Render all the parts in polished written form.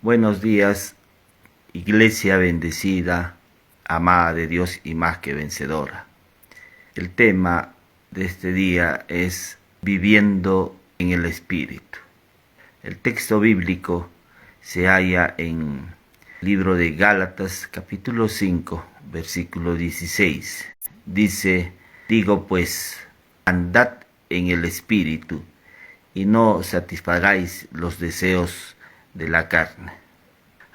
Buenos días, iglesia bendecida, amada de Dios y más que vencedora. El tema de este día es viviendo en el Espíritu. El texto bíblico se halla en el libro de Gálatas, capítulo 5, versículo 16. Dice, digo pues, andad en el Espíritu y no satisfagáis los deseos de la carne.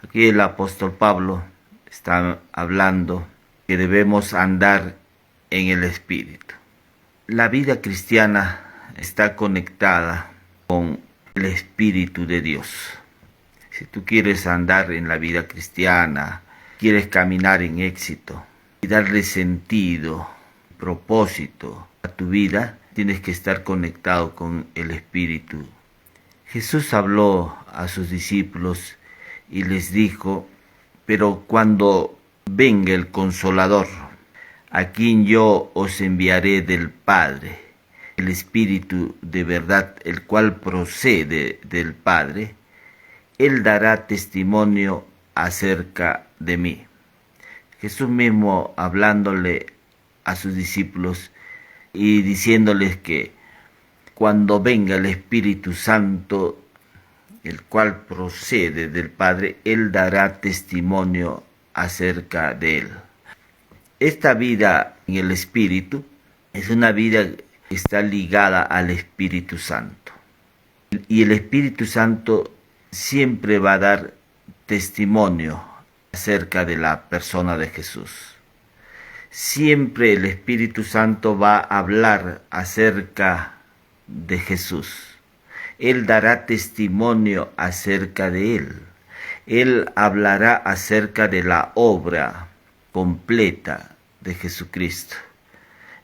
Aquí el apóstol Pablo está hablando que debemos andar en el Espíritu. La vida cristiana está conectada con el Espíritu de Dios. Si tú quieres andar en la vida cristiana, quieres caminar en éxito y darle sentido, propósito a tu vida, tienes que estar conectado con el Espíritu. Jesús habló a sus discípulos y les dijo, pero cuando venga el Consolador, a quien yo os enviaré del Padre, el Espíritu de verdad, el cual procede del Padre, Él dará testimonio acerca de mí. Jesús mismo hablándole a sus discípulos y diciéndoles que cuando venga el Espíritu Santo, el cual procede del Padre, Él dará testimonio acerca de Él. Esta vida en el Espíritu es una vida que está ligada al Espíritu Santo. Y el Espíritu Santo siempre va a dar testimonio acerca de la persona de Jesús. Siempre el Espíritu Santo va a hablar acerca de Jesús. Él dará testimonio acerca de Él. Él hablará acerca de la obra completa de Jesucristo.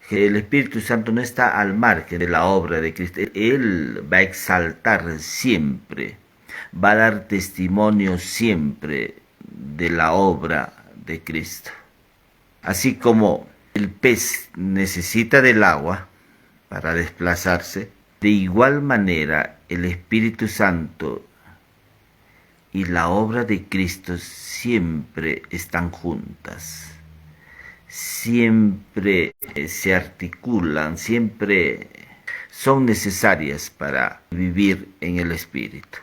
El Espíritu Santo no está al margen de la obra de Cristo. Él va a exaltar siempre, va a dar testimonio siempre de la obra de Cristo. Así como el pez necesita del agua para desplazarse, de igual manera el Espíritu Santo y la obra de Cristo siempre están juntas, siempre se articulan, siempre son necesarias para vivir en el Espíritu.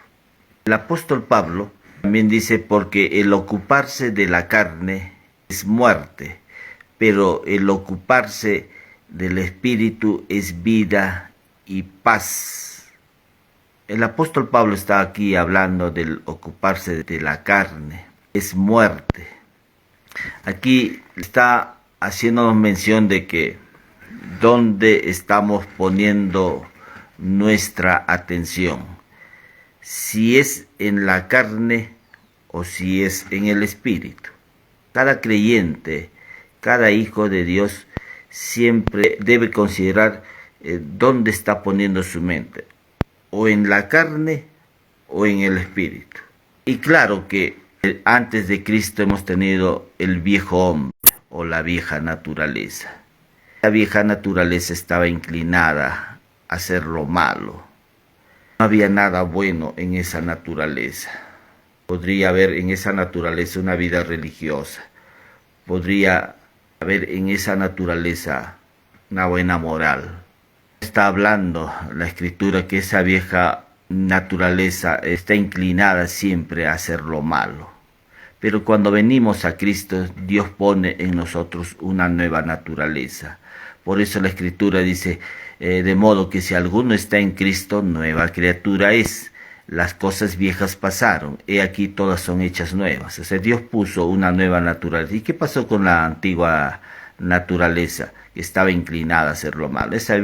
El apóstol Pablo también dice, porque el ocuparse de la carne es muerte, pero el ocuparse del Espíritu es vida y paz. El apóstol Pablo está aquí hablando del ocuparse de la carne, es muerte. Aquí está haciéndonos mención de que dónde estamos poniendo nuestra atención, si es en la carne o si es en el Espíritu. Cada creyente, cada hijo de Dios siempre debe considerar dónde está poniendo su mente, o en la carne o en el Espíritu. Y claro que antes de Cristo hemos tenido el viejo hombre o la vieja naturaleza. La vieja naturaleza estaba inclinada a hacer lo malo. No había nada bueno en esa naturaleza. Podría haber en esa naturaleza una vida religiosa. Podría haber en esa naturaleza una buena moral. Está hablando la Escritura que esa vieja naturaleza está inclinada siempre a hacer lo malo. Pero cuando venimos a Cristo, Dios pone en nosotros una nueva naturaleza. Por eso la Escritura dice, de modo que si alguno está en Cristo, nueva criatura es. Las cosas viejas pasaron, he aquí todas son hechas nuevas. O sea, Dios puso una nueva naturaleza. ¿Y qué pasó con la antigua naturaleza que estaba inclinada a hacer lo malo? Esa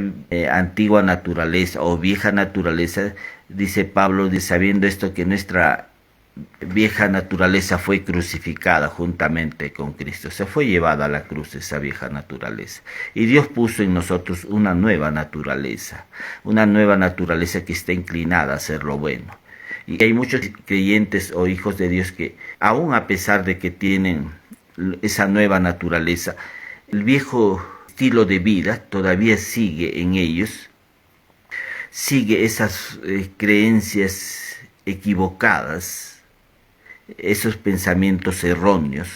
antigua naturaleza o vieja naturaleza, dice Pablo, sabiendo esto que nuestra vieja naturaleza fue crucificada juntamente con Cristo. Se fue llevada a la cruz esa vieja naturaleza. Y Dios puso en nosotros una nueva naturaleza que está inclinada a hacer lo bueno. Y hay muchos creyentes o hijos de Dios que, aun a pesar de que tienen esa nueva naturaleza, el viejo estilo de vida todavía sigue en ellos, sigue esas creencias equivocadas, esos pensamientos erróneos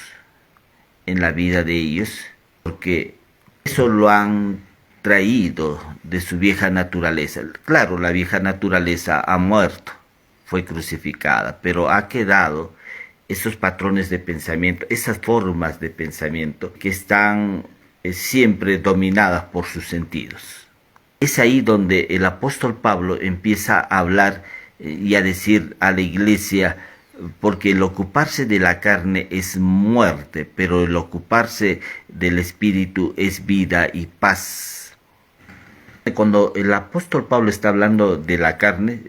en la vida de ellos, porque eso lo han traído de su vieja naturaleza. Claro, la vieja naturaleza ha muerto, fue crucificada, pero ha quedado esos patrones de pensamiento, esas formas de pensamiento que están siempre dominadas por sus sentidos. Es ahí donde el apóstol Pablo empieza a hablar y a decir a la iglesia, porque el ocuparse de la carne es muerte, pero el ocuparse del espíritu es vida y paz. Cuando el apóstol Pablo está hablando de la carne,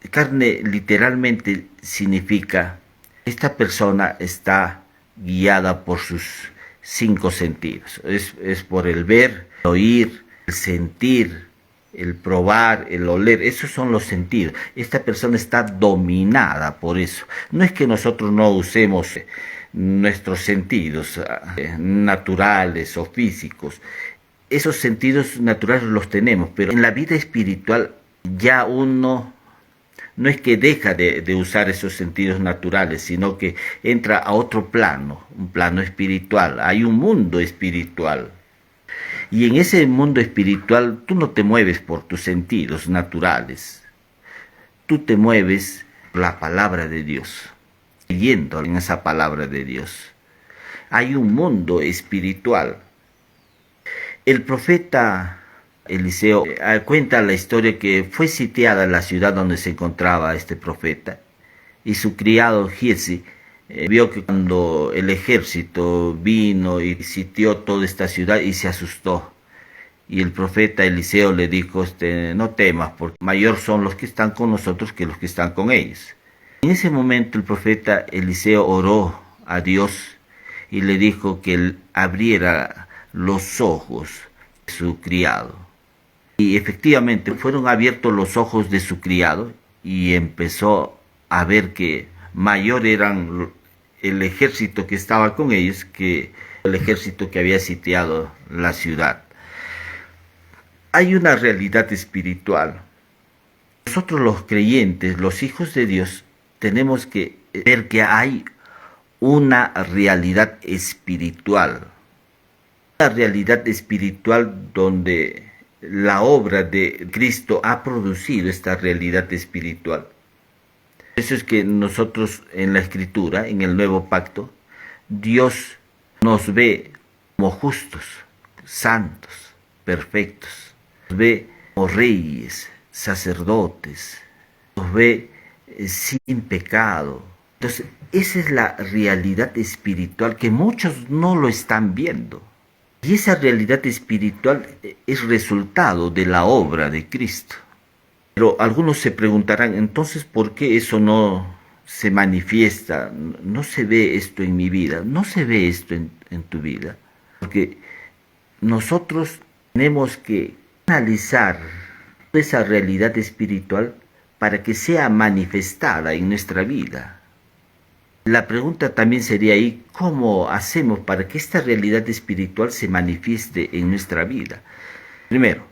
carne literalmente significa esta persona está guiada por sus cinco sentidos. Es por el ver, el oír, el sentir, el probar, el oler. Esos son los sentidos. Esta persona está dominada por eso. No es que nosotros no usemos nuestros sentidos naturales o físicos. Esos sentidos naturales los tenemos, pero en la vida espiritual ya uno no es que deja de usar esos sentidos naturales, sino que entra a otro plano, un plano espiritual. Hay un mundo espiritual. Y en ese mundo espiritual tú no te mueves por tus sentidos naturales. Tú te mueves por la palabra de Dios, creyendo en esa palabra de Dios. Hay un mundo espiritual. El profeta Eliseo cuenta la historia que fue sitiada la ciudad donde se encontraba este profeta, y su criado Giezi vio que cuando el ejército vino y sitió toda esta ciudad y se asustó. Y el profeta Eliseo le dijo, no temas, porque mayor son los que están con nosotros que los que están con ellos. En ese momento el profeta Eliseo oró a Dios y le dijo que él abriera los ojos de su criado. Y efectivamente fueron abiertos los ojos de su criado y empezó a ver que mayor eran el ejército que estaba con ellos que el ejército que había sitiado la ciudad. Hay una realidad espiritual. Nosotros los creyentes, los hijos de Dios, tenemos que ver que hay una realidad espiritual. Una realidad espiritual donde la obra de Cristo ha producido esta realidad espiritual. Eso es que nosotros en la Escritura, en el Nuevo Pacto, Dios nos ve como justos, santos, perfectos. Nos ve como reyes, sacerdotes. Nos ve sin pecado. Entonces, esa es la realidad espiritual que muchos no lo están viendo. Y esa realidad espiritual es resultado de la obra de Cristo. Pero algunos se preguntarán, entonces, ¿por qué eso no se manifiesta? No se ve esto en mi vida, no se ve esto en tu vida. Porque nosotros tenemos que analizar esa realidad espiritual para que sea manifestada en nuestra vida. La pregunta también sería ahí, ¿cómo hacemos para que esta realidad espiritual se manifieste en nuestra vida? Primero,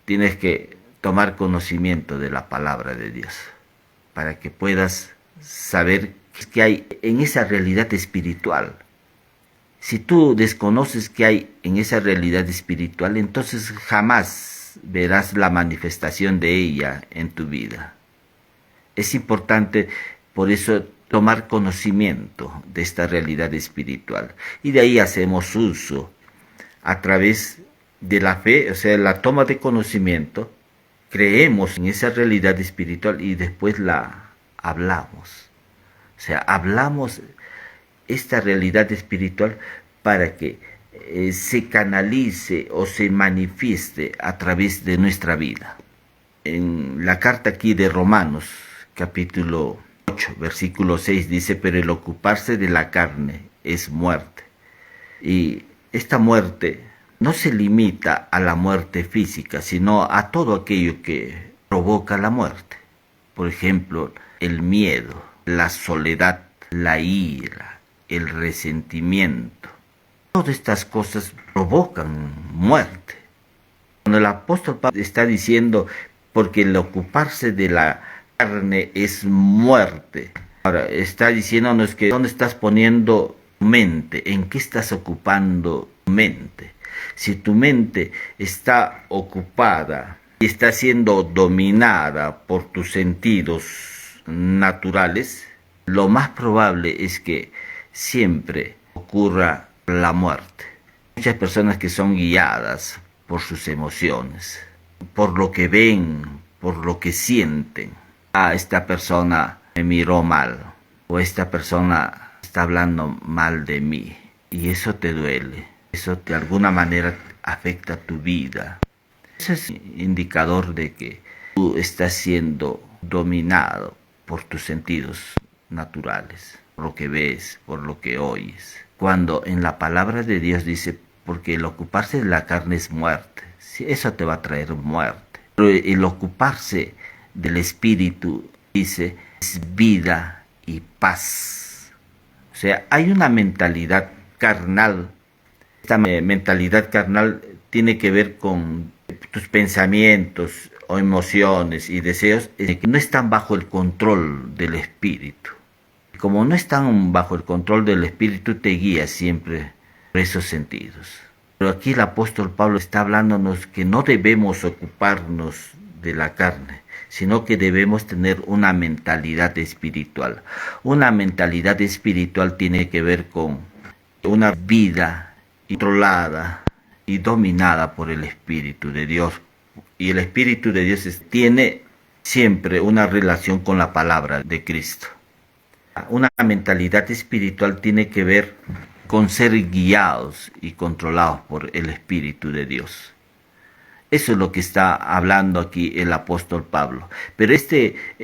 tienes que tomar conocimiento de la palabra de Dios, para que puedas saber qué hay en esa realidad espiritual. Si tú desconoces qué hay en esa realidad espiritual, entonces jamás verás la manifestación de ella en tu vida. Es importante, por eso, tomar conocimiento de esta realidad espiritual. Y de ahí hacemos uso a través de la fe, o sea, la toma de conocimiento. Creemos en esa realidad espiritual y después la hablamos. O sea, hablamos esta realidad espiritual para que se canalice o se manifieste a través de nuestra vida. En la carta aquí de Romanos, capítulo 8, versículo 6 dice, pero el ocuparse de la carne es muerte. Y esta muerte no se limita a la muerte física, sino a todo aquello que provoca la muerte. Por ejemplo, el miedo, la soledad, la ira, el resentimiento. Todas estas cosas provocan muerte. Cuando el apóstol Pablo está diciendo, porque el ocuparse de la carne es muerte, Ahora, está diciéndonos que dónde estás poniendo tu mente, en qué estás ocupando tu mente. Si tu mente está ocupada y está siendo dominada por tus sentidos naturales, lo más probable es que siempre ocurra la muerte. Muchas personas que son guiadas por sus emociones, por lo que ven, por lo que sienten. Ah, esta persona me miró mal, o esta persona está hablando mal de mí, y eso te duele, eso de alguna manera afecta tu vida. Eso es indicador de que tú estás siendo dominado por tus sentidos naturales, por lo que ves, por lo que oyes. Cuando en la palabra de Dios dice, porque el ocuparse de la carne es muerte, sí, eso te va a traer muerte. Pero el ocuparse del espíritu, dice, es vida y paz. O sea, hay una mentalidad carnal. Esta mentalidad carnal tiene que ver con tus pensamientos o emociones y deseos que no están bajo el control del espíritu. Como no están bajo el control del espíritu, te guía siempre por esos sentidos. Pero aquí el apóstol Pablo está hablándonos que no debemos ocuparnos de la carne, sino que debemos tener una mentalidad espiritual. Una mentalidad espiritual tiene que ver con una vida controlada y dominada por el Espíritu de Dios. Y el Espíritu de Dios tiene siempre una relación con la palabra de Cristo. Una mentalidad espiritual tiene que ver con ser guiados y controlados por el Espíritu de Dios. Eso es lo que está hablando aquí el apóstol Pablo. Pero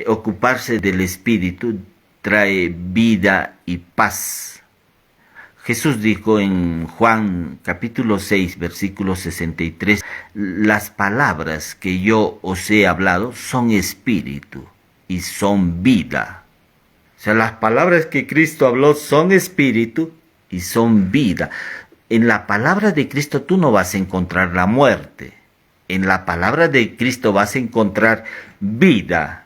ocuparse del Espíritu trae vida y paz. Jesús dijo en Juan capítulo 6, versículo 63, las palabras que yo os he hablado son espíritu y son vida. O sea, las palabras que Cristo habló son espíritu y son vida. En la palabra de Cristo tú no vas a encontrar la muerte. En la palabra de Cristo vas a encontrar vida.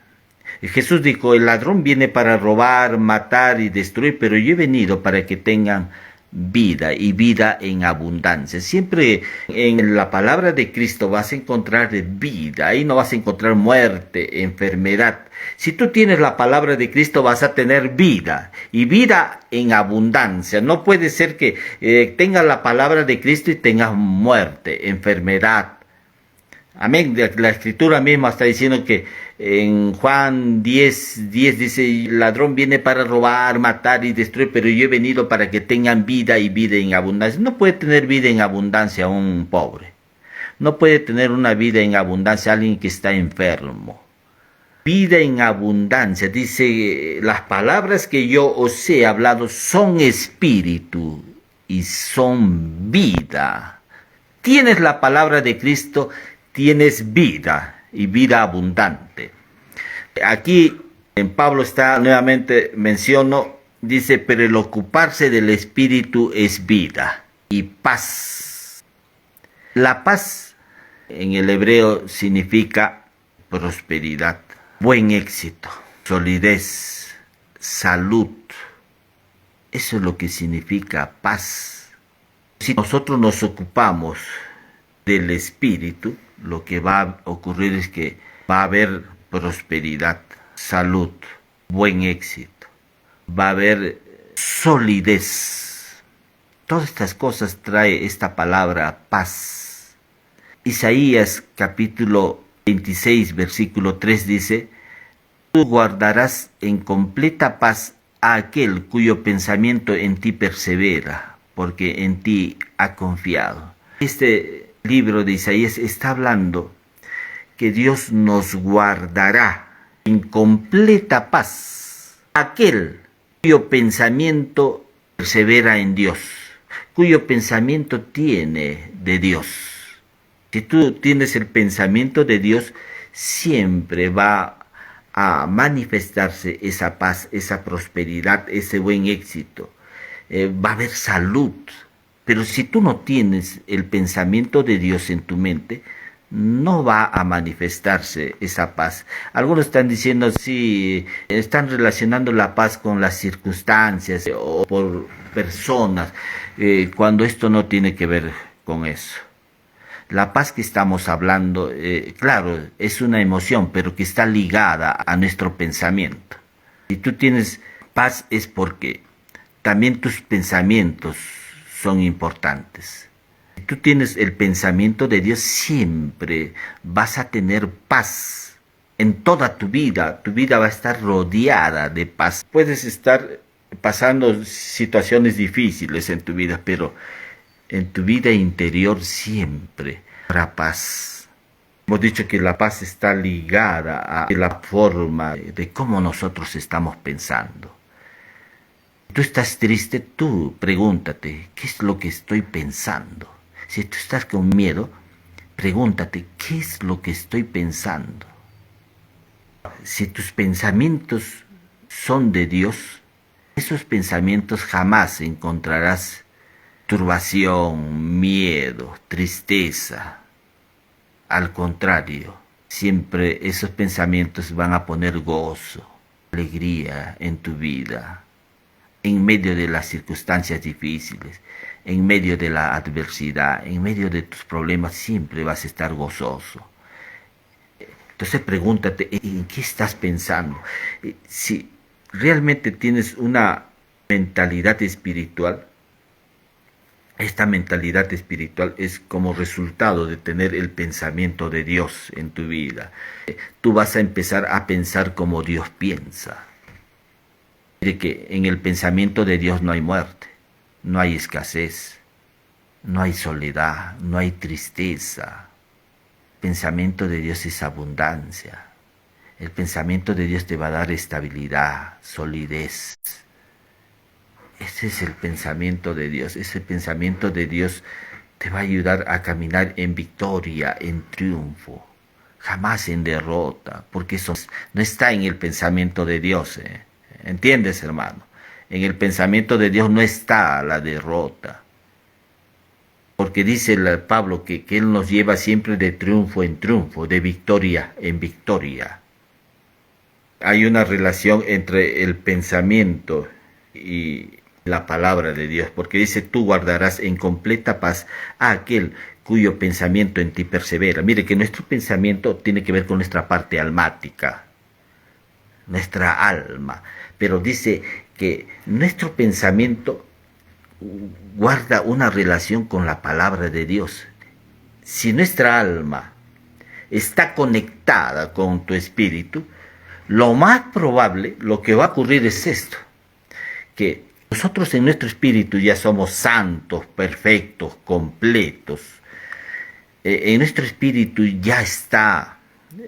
Jesús dijo, el ladrón viene para robar, matar y destruir, pero yo he venido para que tengan vida y vida en abundancia. Siempre en la palabra de Cristo vas a encontrar vida, ahí no vas a encontrar muerte, enfermedad. Si tú tienes la palabra de Cristo vas a tener vida y vida en abundancia. No puede ser que tengas la palabra de Cristo y tengas muerte, enfermedad. Amén. La escritura misma está diciendo que en Juan 10 dice, el ladrón viene para robar, matar y destruir, pero yo he venido para que tengan vida y vida en abundancia. No puede tener vida en abundancia un pobre. No puede tener una vida en abundancia alguien que está enfermo. Vida en abundancia, dice, las palabras que yo os he hablado son espíritu y son vida. Tienes la palabra de Cristo, tienes vida y vida abundante. Aquí en Pablo está nuevamente menciono, dice, pero el ocuparse del espíritu es vida y paz. La paz en el hebreo significa prosperidad, buen éxito, solidez, salud. Eso es lo que significa paz. Si nosotros nos ocupamos del espíritu, lo que va a ocurrir es que va a haber prosperidad, salud, buen éxito, va a haber solidez. Todas estas cosas trae esta palabra paz. Isaías capítulo 26, versículo 3 dice, tú guardarás en completa paz a aquel cuyo pensamiento en ti persevera, porque en ti ha confiado. Este libro de Isaías está hablando que Dios nos guardará en completa paz aquel cuyo pensamiento persevera en Dios, cuyo pensamiento tiene de Dios. Si tú tienes el pensamiento de Dios, siempre va a manifestarse esa paz, esa prosperidad, ese buen éxito. Va a haber salud. Pero si tú no tienes el pensamiento de Dios en tu mente, no va a manifestarse esa paz. Algunos están diciendo, sí, están relacionando la paz con las circunstancias o por personas, cuando esto no tiene que ver con eso. La paz que estamos hablando, claro, es una emoción, pero que está ligada a nuestro pensamiento. Si tú tienes paz es porque también tus pensamientos son importantes. Si tú tienes el pensamiento de Dios, siempre vas a tener paz en toda tu vida va a estar rodeada de paz. Puedes estar pasando situaciones difíciles en tu vida, pero en tu vida interior siempre habrá paz. Hemos dicho que la paz está ligada a la forma de cómo nosotros estamos pensando. Tú estás triste, tú pregúntate, ¿qué es lo que estoy pensando? Si tú estás con miedo, pregúntate, ¿qué es lo que estoy pensando? Si tus pensamientos son de Dios, esos pensamientos jamás encontrarás turbación, miedo, tristeza. Al contrario, siempre esos pensamientos van a poner gozo, alegría en tu vida, en medio de las circunstancias difíciles, en medio de la adversidad, en medio de tus problemas, siempre vas a estar gozoso. Entonces pregúntate, ¿en qué estás pensando? Si realmente tienes una mentalidad espiritual, esta mentalidad espiritual es como resultado de tener el pensamiento de Dios en tu vida. Tú vas a empezar a pensar como Dios piensa. De que en el pensamiento de Dios no hay muerte, no hay escasez, no hay soledad, no hay tristeza. El pensamiento de Dios es abundancia. El pensamiento de Dios te va a dar estabilidad, solidez. Ese es el pensamiento de Dios. Ese pensamiento de Dios te va a ayudar a caminar en victoria, en triunfo, jamás en derrota, porque eso no está en el pensamiento de Dios. ¿Entiendes, hermano? En el pensamiento de Dios no está la derrota. Porque dice Pablo que Él nos lleva siempre de triunfo en triunfo, de victoria en victoria. Hay una relación entre el pensamiento y la palabra de Dios, porque dice, tú guardarás en completa paz a aquel cuyo pensamiento en ti persevera. Mire que nuestro pensamiento tiene que ver con nuestra parte almática, nuestra alma, pero dice que nuestro pensamiento guarda una relación con la palabra de Dios. Si nuestra alma está conectada con tu espíritu, lo más probable, lo que va a ocurrir es esto, que nosotros en nuestro espíritu ya somos santos, perfectos, completos. En nuestro espíritu ya está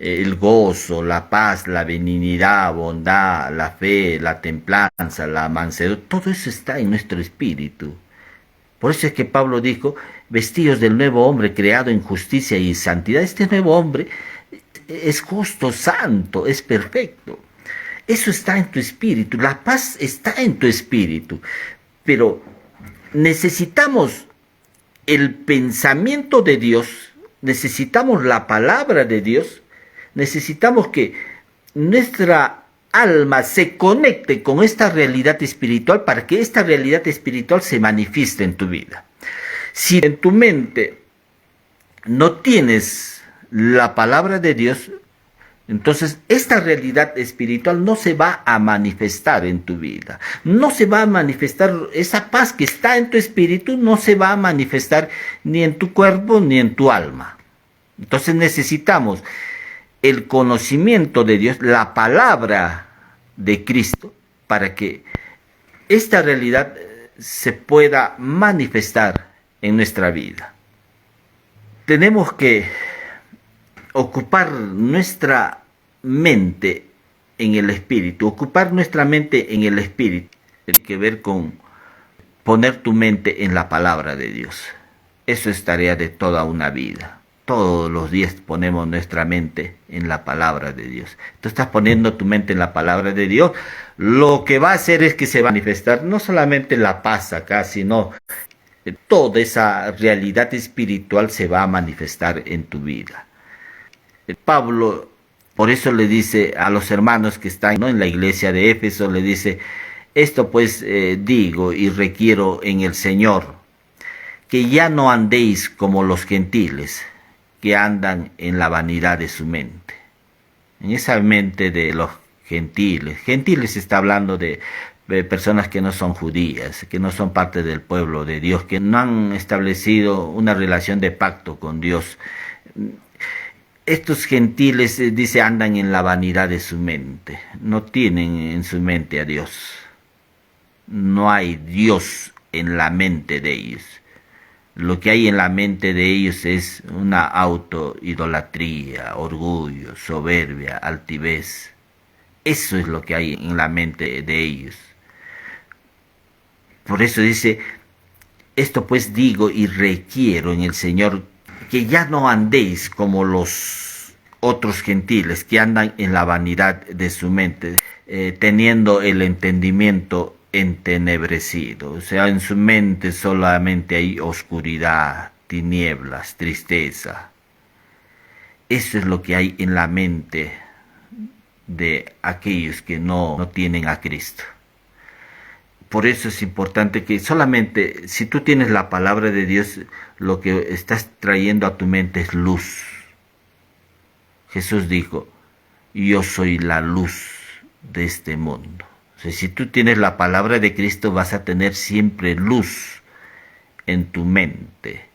el gozo, la paz, la benignidad, bondad, la fe, la templanza, la mansedumbre, todo eso está en nuestro espíritu. Por eso es que Pablo dijo, vestidos del nuevo hombre creado en justicia y santidad. Este nuevo hombre es justo, santo, es perfecto. Eso está en tu espíritu, la paz está en tu espíritu, pero necesitamos el pensamiento de Dios, necesitamos la palabra de Dios, necesitamos que nuestra alma se conecte con esta realidad espiritual para que esta realidad espiritual se manifieste en tu vida. Si en tu mente no tienes la palabra de Dios, entonces esta realidad espiritual no se va a manifestar en tu vida. No se va a manifestar, esa paz que está en tu espíritu no se va a manifestar ni en tu cuerpo ni en tu alma. Entonces necesitamos el conocimiento de Dios, la palabra de Cristo, para que esta realidad se pueda manifestar en nuestra vida. Tenemos que ocupar nuestra mente en el espíritu, ocupar nuestra mente en el espíritu, tiene que ver con poner tu mente en la palabra de Dios. Eso es tarea de toda una vida. Todos los días ponemos nuestra mente en la palabra de Dios. Tú estás poniendo tu mente en la palabra de Dios. Lo que va a hacer es que se va a manifestar no solamente la paz acá, sino toda esa realidad espiritual se va a manifestar en tu vida. Pablo, por eso le dice a los hermanos que están, ¿no?, en la iglesia de Éfeso, le dice, esto pues digo y requiero en el Señor, que ya no andéis como los gentiles, que andan en la vanidad de su mente. En esa mente de los gentiles. Gentiles está hablando de personas que no son judías, que no son parte del pueblo de Dios, que no han establecido una relación de pacto con Dios. Estos gentiles, dice, andan en la vanidad de su mente, no tienen en su mente a Dios. No hay Dios en la mente de ellos. Lo que hay en la mente de ellos es una autoidolatría, orgullo, soberbia, altivez. Eso es lo que hay en la mente de ellos. Por eso dice, esto pues digo y requiero en el Señor, que ya no andéis como los otros gentiles que andan en la vanidad de su mente, teniendo el entendimiento entenebrecido. O sea, en su mente solamente hay oscuridad, tinieblas, tristeza. Eso es lo que hay en la mente de aquellos que no tienen a Cristo. Por eso es importante que solamente si tú tienes la palabra de Dios, lo que estás trayendo a tu mente es luz. Jesús dijo, yo soy la luz de este mundo. O sea, si tú tienes la palabra de Cristo, vas a tener siempre luz en tu mente.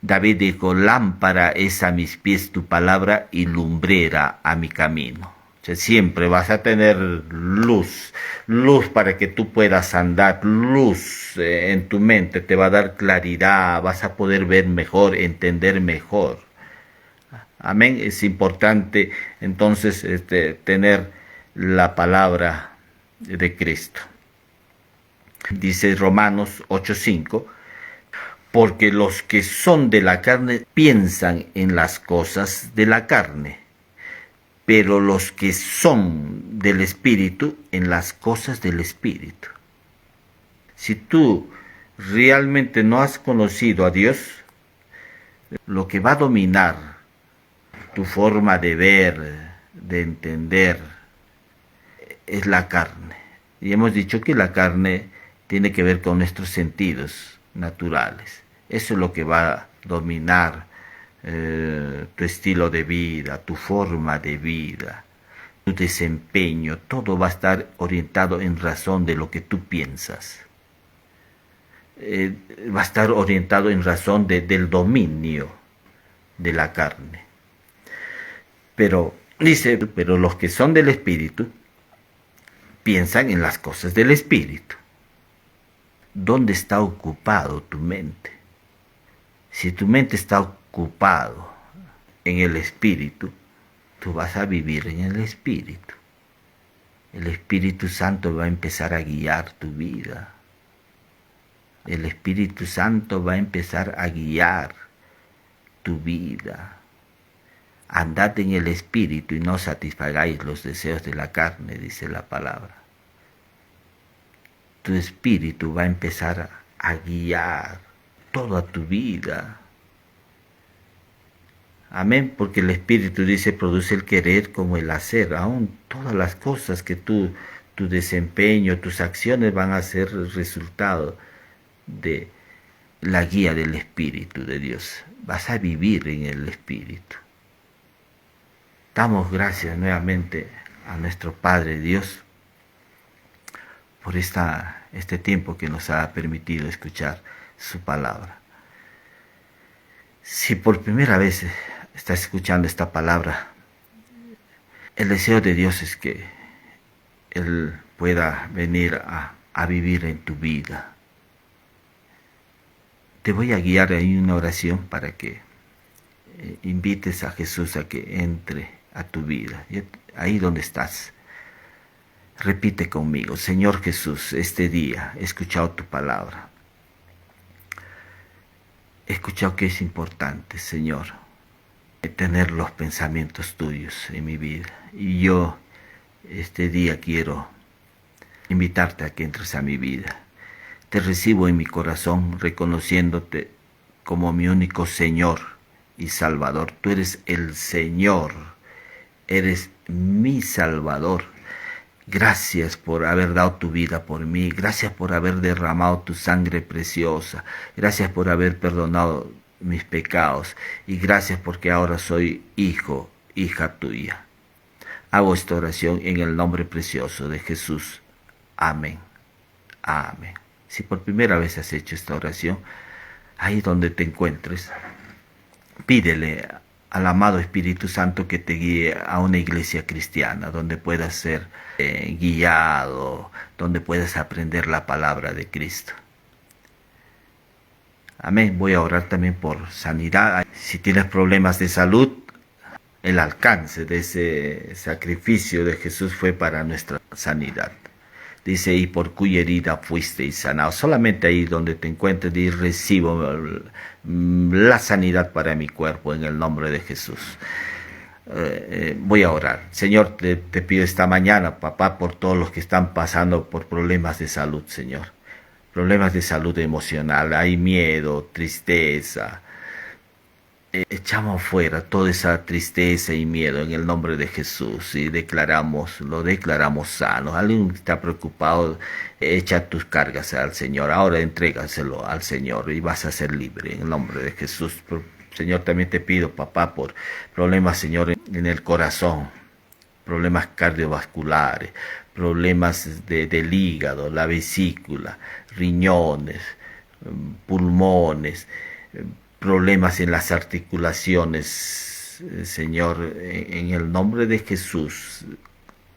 David dijo, lámpara es a mis pies tu palabra y lumbrera a mi camino. O sea, siempre vas a tener luz, luz para que tú puedas andar, luz en tu mente, te va a dar claridad, vas a poder ver mejor, entender mejor. Amén. Es importante entonces tener la palabra de Cristo. Dice Romanos 8:5, porque los que son de la carne piensan en las cosas de la carne, pero los que son del Espíritu en las cosas del Espíritu. Si tú realmente no has conocido a Dios, lo que va a dominar tu forma de ver, de entender, es la carne. Y hemos dicho que la carne tiene que ver con nuestros sentidos naturales. Eso es lo que va a dominar tu estilo de vida, tu forma de vida, tu desempeño. Todo va a estar orientado en razón de lo que tú piensas. Va a estar orientado en razón del dominio de la carne. Pero dice, pero los que son del Espíritu piensan en las cosas del Espíritu. ¿Dónde está ocupado tu mente? Si tu mente está ocupado en el Espíritu, tú vas a vivir en el Espíritu. El Espíritu Santo va a empezar a guiar tu vida. El Espíritu Santo va a empezar a guiar tu vida. Andad en el Espíritu y no satisfagáis los deseos de la carne, dice la palabra. Tu Espíritu va a empezar a guiar toda tu vida. Amén, porque el Espíritu, dice, produce el querer como el hacer. Aún todas las cosas que tu desempeño, tus acciones van a ser el resultado de la guía del Espíritu de Dios. Vas a vivir en el Espíritu. Damos gracias nuevamente a nuestro Padre Dios por este tiempo que nos ha permitido escuchar su palabra. Si por primera vez estás escuchando esta palabra, el deseo de Dios es que Él pueda venir a vivir en tu vida. Te voy a guiar en una oración para que invites a Jesús a que entre a tu vida, ahí donde estás. Repite conmigo: Señor Jesús, este día he escuchado tu palabra. He escuchado que es importante, Señor, tener los pensamientos tuyos en mi vida. Y yo este día quiero invitarte a que entres a mi vida. Te recibo en mi corazón, reconociéndote como mi único Señor y Salvador. Tú eres el Señor, eres mi Salvador. Gracias por haber dado tu vida por mí. Gracias por haber derramado tu sangre preciosa. Gracias por haber perdonado mis pecados. Y gracias porque ahora soy hijo, hija tuya. Hago esta oración en el nombre precioso de Jesús. Amén. Amén. Si por primera vez has hecho esta oración, ahí donde te encuentres, pídele al amado Espíritu Santo que te guíe a una iglesia cristiana donde puedas ser guiado, donde puedas aprender la palabra de Cristo. Amén. Voy a orar también por sanidad. Si tienes problemas de salud, el alcance de ese sacrificio de Jesús fue para nuestra sanidad. Dice, y por cuya herida fuisteis sanados. Solamente ahí donde te encuentres y recibo la sanidad para mi cuerpo en el nombre de Jesús. Voy a orar. Señor, te pido esta mañana, papá, por todos los que están pasando por problemas de salud, Señor. Problemas de salud emocional. Hay miedo, tristeza. Echamos fuera toda esa tristeza y miedo en el nombre de Jesús y lo declaramos sano. Alguien que está preocupado, echa tus cargas al Señor. Ahora entrégaselo al Señor y vas a ser libre en el nombre de Jesús. Señor, también te pido, papá, por problemas, Señor, en el corazón, problemas cardiovasculares, problemas del hígado, la vesícula, riñones, pulmones, problemas en las articulaciones, Señor, en el nombre de Jesús,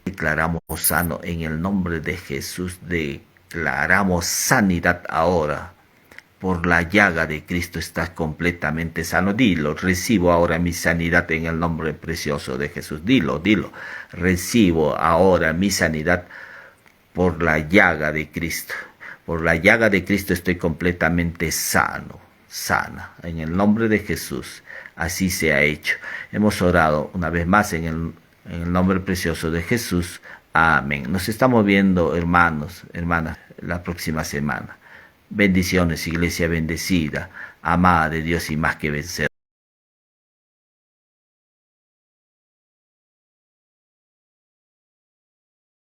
declaramos sano, en el nombre de Jesús, declaramos sanidad ahora. Por la llaga de Cristo estás completamente sano. Dilo, recibo ahora mi sanidad en el nombre precioso de Jesús. Dilo, recibo ahora mi sanidad por la llaga de Cristo. Por la llaga de Cristo estoy completamente sana. En el nombre de Jesús, así se ha hecho. Hemos orado una vez más en el nombre precioso de Jesús. Amén. Nos estamos viendo, hermanos, hermanas, la próxima semana. Bendiciones, iglesia bendecida, amada de Dios y más que vencedora.